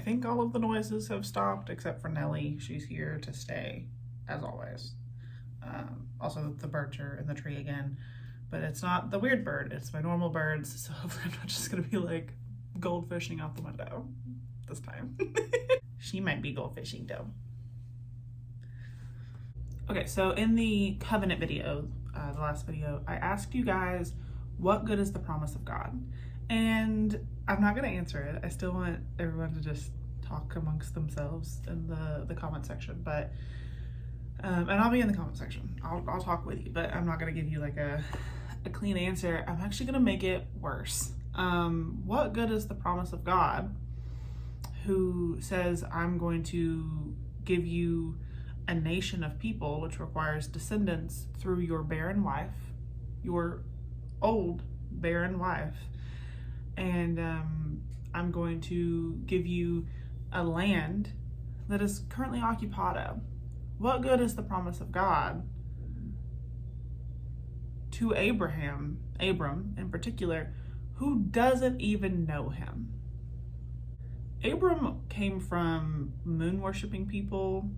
think all of the noises have stopped except for Nellie. She's here to stay, as always. Also, the birds are in the tree again, but it's not the weird bird, it's my normal birds, so hopefully I'm not just gonna be like goldfishing out the window this time. She might be goldfishing though. Okay, so in the covenant video, the last video, I asked you guys, what good is the promise of God? And I'm not gonna answer it. I still want everyone to just talk amongst themselves in the comment section, but and I'll be in the comment section. I'll talk with you, but I'm not gonna give you like a clean answer. I'm actually gonna make it worse. What good is the promise of God, who says, I'm going to give you a nation of people, which requires descendants through your barren wife, your old barren wife, and I'm going to give you a land that is currently occupado. What good is the promise of God to Abram in particular, who doesn't even know him? Abram came from moon worshiping people.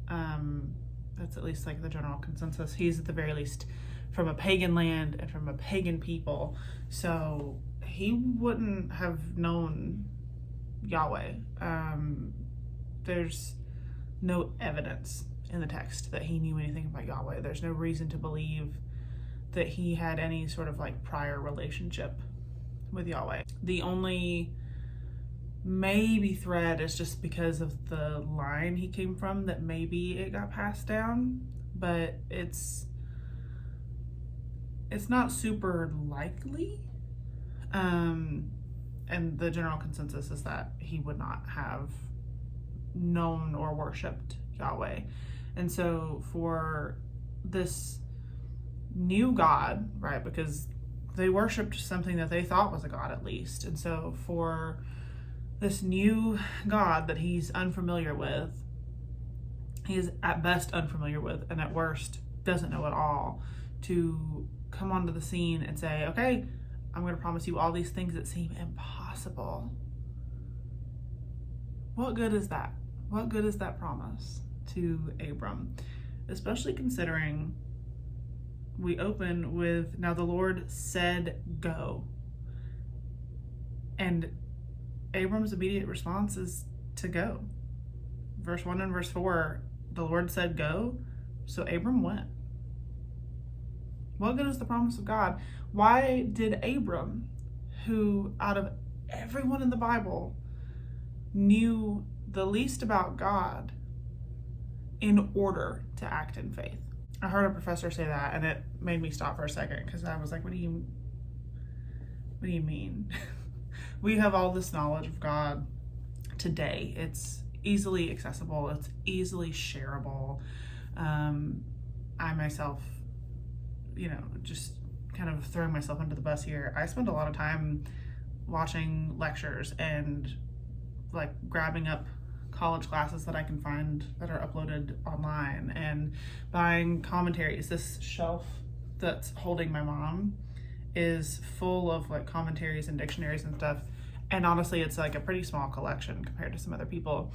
That's at least like the general consensus. He's at the very least from a pagan land and from a pagan people. So he wouldn't have known Yahweh. There's no evidence in the text that he knew anything about Yahweh. There's no reason to believe that he had any sort of like prior relationship with Yahweh. The only maybe thread is just because of the line he came from, that maybe it got passed down, but it's not super likely. And the general consensus is that he would not have known or worshipped Yahweh. And so for this new God, right, because they worshipped something that they thought was a God at least. And so for this new God that he's unfamiliar with, he is at best unfamiliar with, and at worst doesn't know at all, to come onto the scene and say, okay, I'm going to promise you all these things that seem impossible. What good is that? What good is that promise to Abram? Especially considering we open with, now the Lord said go. And Abram's immediate response is to go. Verse 1 and verse 4, the Lord said go, so Abram went. What good is the promise of God? Why did Abram, who out of everyone in the Bible knew the least about God, in order to act in faith? I heard a professor say that, and it made me stop for a second, because I was like, what do you mean? We have all this knowledge of God today. It's easily accessible. It's easily shareable. I myself, just kind of throwing myself under the bus here, I spend a lot of time watching lectures and like grabbing up college classes that I can find that are uploaded online and buying commentaries. This shelf that's holding my mom is full of like commentaries and dictionaries and stuff. And honestly, it's like a pretty small collection compared to some other people.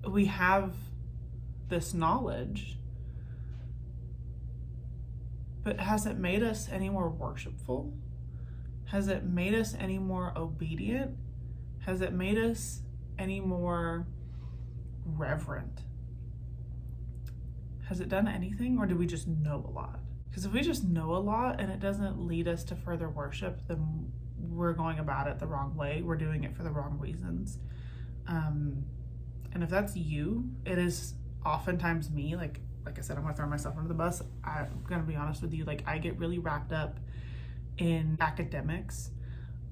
We have this knowledge, but has it made us any more worshipful? Has it made us any more obedient? Has it made us any more reverent? Has it done anything, or do we just know a lot? Because if we just know a lot and it doesn't lead us to further worship, then we're going about it the wrong way. We're doing it for the wrong reasons. And if that's you, it is oftentimes me. Like I said, I'm gonna throw myself under the bus. I'm gonna be honest with you. Like, I get really wrapped up in academics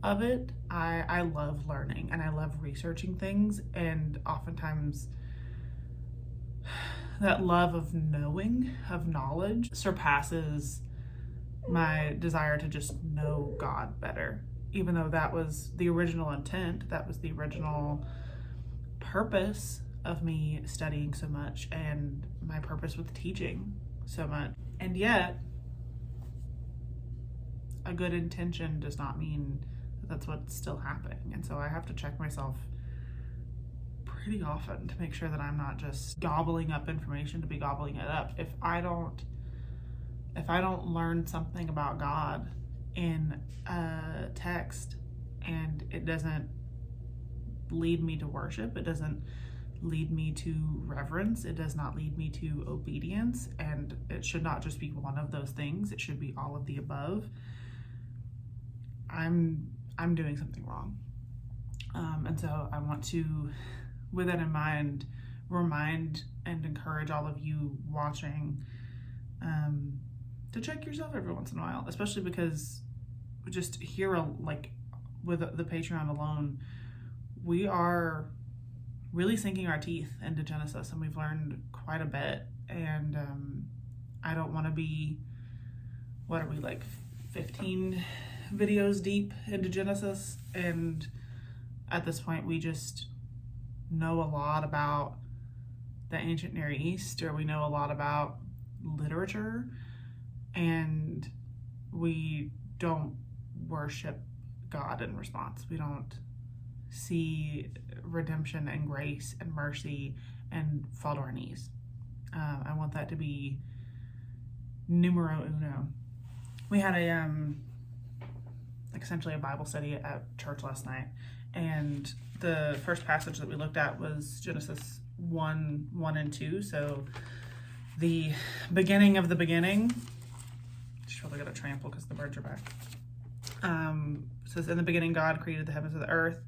of it. I love learning and I love researching things, and oftentimes that love of knowing, of knowledge, surpasses my desire to just know God better. Even though that was the original intent, that was the original purpose of me studying so much, and my purpose with teaching so much. And yet, a good intention does not mean that that's what's still happening. And so I have to check myself pretty often to make sure that I'm not just gobbling up information to be gobbling it up. If I don't learn something about God in a text and it doesn't lead me to worship, it doesn't lead me to reverence, it does not lead me to obedience, and it should not just be one of those things, it should be all of the above, I'm doing something wrong. And so I want to, with that in mind, remind and encourage all of you watching to check yourself every once in a while, especially because just here, like with the Patreon alone, we are really sinking our teeth into Genesis, and we've learned quite a bit. And I don't want to be, what are we, like 15 videos deep into Genesis, and at this point we just know a lot about the ancient Near East, or we know a lot about literature, and we don't worship God in response. We don't see redemption and grace and mercy and fall to our knees. I want that to be numero uno. We had essentially a Bible study at church last night, and the first passage that we looked at was Genesis 1 and 2. So the beginning of the beginning. Just really gotta trample because the birds are back. It says, in the beginning God created the heavens and the earth.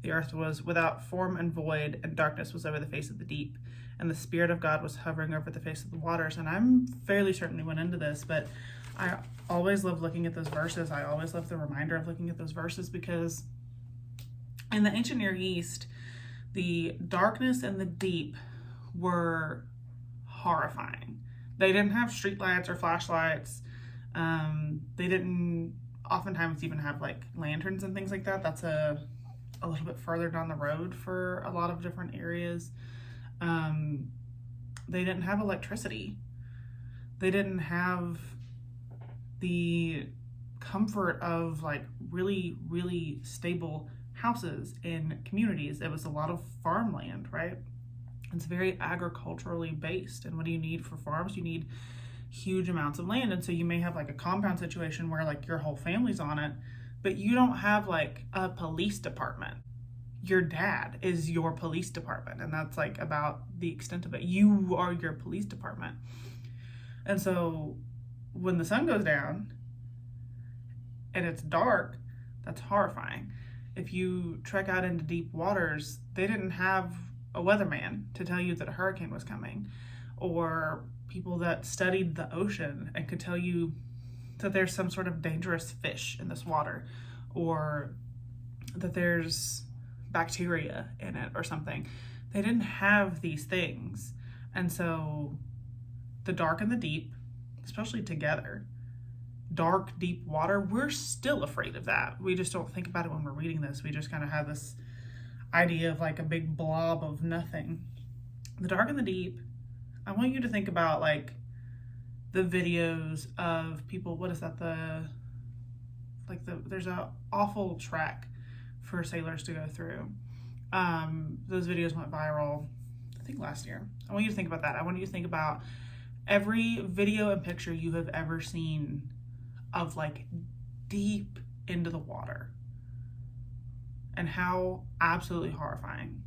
The earth was without form and void, and darkness was over the face of the deep, and the Spirit of God was hovering over the face of the waters. And I'm fairly certain we went into this, but I always love looking at those verses. I always love the reminder of looking at those verses, because in the ancient Near East, the darkness and the deep were horrifying. They didn't have streetlights or flashlights. They didn't oftentimes even have like lanterns and things like that. That's a little bit further down the road for a lot of different areas. They didn't have electricity. They didn't have the comfort of like really, really stable houses in communities. It was a lot of farmland, right? It's very agriculturally based. And what do you need for farms? You need huge amounts of land. And so you may have like a compound situation where like your whole family's on it, but you don't have like a police department. Your dad is your police department, and that's like about the extent of it. You are your police department. And so when the sun goes down and it's dark, that's horrifying. If you trek out into deep waters, they didn't have a weatherman to tell you that a hurricane was coming, or people that studied the ocean and could tell you that there's some sort of dangerous fish in this water, or that there's bacteria in it or something. They didn't have these things. And so the dark and the deep, especially together, dark, deep water, we're still afraid of that. We just don't think about it when we're reading this. We just kind of have this idea of like a big blob of nothing. The dark and the deep, I want you to think about like the videos of people, what is that, there's a awful track for sailors to go through. Those videos went viral, I think last year. I want you to think about that. I want you to think about every video and picture you have ever seen of like deep into the water, and how absolutely horrifying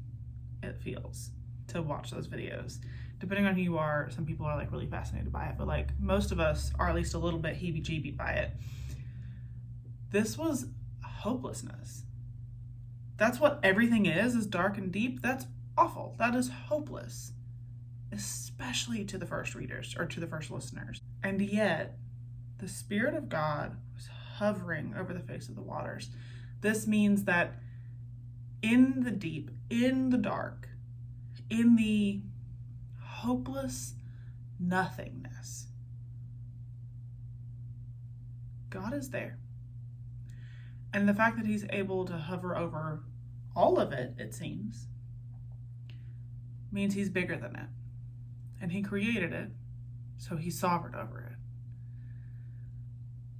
it feels to watch those videos. Depending on who you are, some people are like really fascinated by it, but like most of us are at least a little bit heebie-jeebie by it. This was hopelessness. That's what everything is dark and deep. That's awful. That is hopeless, especially to the first readers or to the first listeners. And yet, the Spirit of God was hovering over the face of the waters. This means that in the deep, in the dark, in the hopeless nothingness, God is there. And the fact that he's able to hover over all of it, it seems, means he's bigger than it. And he created it, so he's sovereign over it.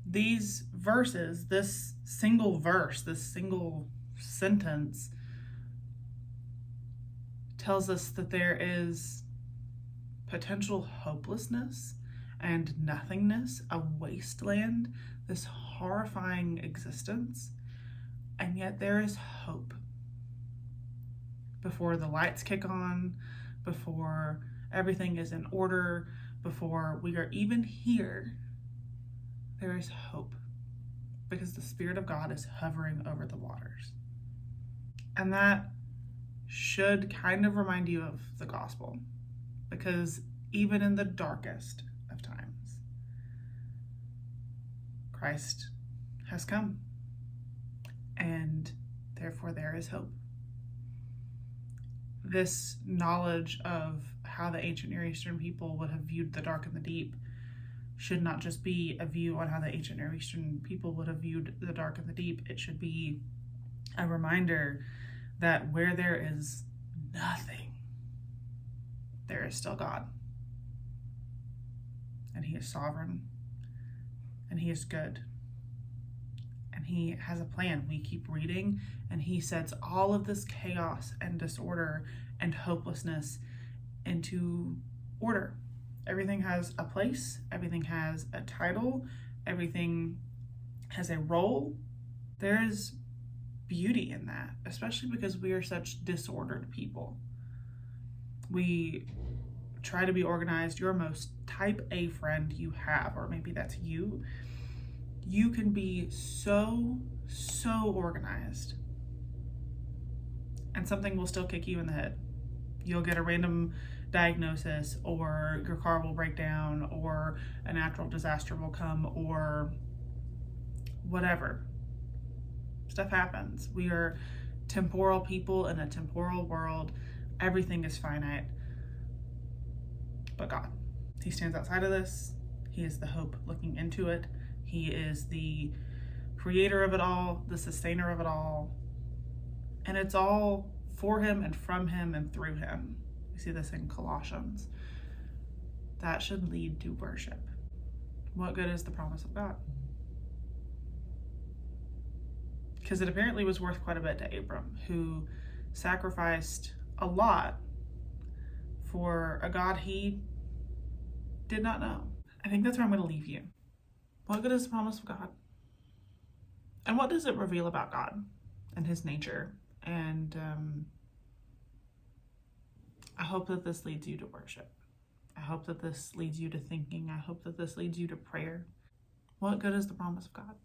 These verses, this single verse, this single sentence, tells us that there is potential hopelessness and nothingness, a wasteland, this horrifying existence, and yet there is hope. Before the lights kick on, before everything is in order, before we are even here, there is hope, because the Spirit of God is hovering over the waters. And that should kind of remind you of the gospel, because even in the darkest of times, Christ has come, and therefore there is hope. This knowledge of how the ancient Near Eastern people would have viewed the dark and the deep should not just be a view on how the ancient Near Eastern people would have viewed the dark and the deep. It should be a reminder that where there is nothing, there is still God. And He is sovereign, and He is good, and He has a plan. We keep reading, and He sets all of this chaos and disorder and hopelessness into order. Everything has a place, everything has a title, everything has a role. There is beauty in that, especially because we are such disordered people. We try to be organized. Your most type A friend you have, or maybe that's you, you can be so organized, and something will still kick you in the head. You'll get a random diagnosis, or your car will break down, or a natural disaster will come, or whatever. Stuff happens. We are temporal people in a temporal world. Everything is finite. But God, He stands outside of this. He is the hope looking into it. He is the creator of it all, the sustainer of it all. And it's all for Him and from Him and through Him. We see this in Colossians. That should lead to worship. What good is the promise of God? Because it apparently was worth quite a bit to Abram, who sacrificed a lot for a God he did not know. I think that's where I'm going to leave you. What good is the promise of God? And what does it reveal about God and His nature? And I hope that this leads you to worship. I hope that this leads you to thinking. I hope that this leads you to prayer. What good is the promise of God?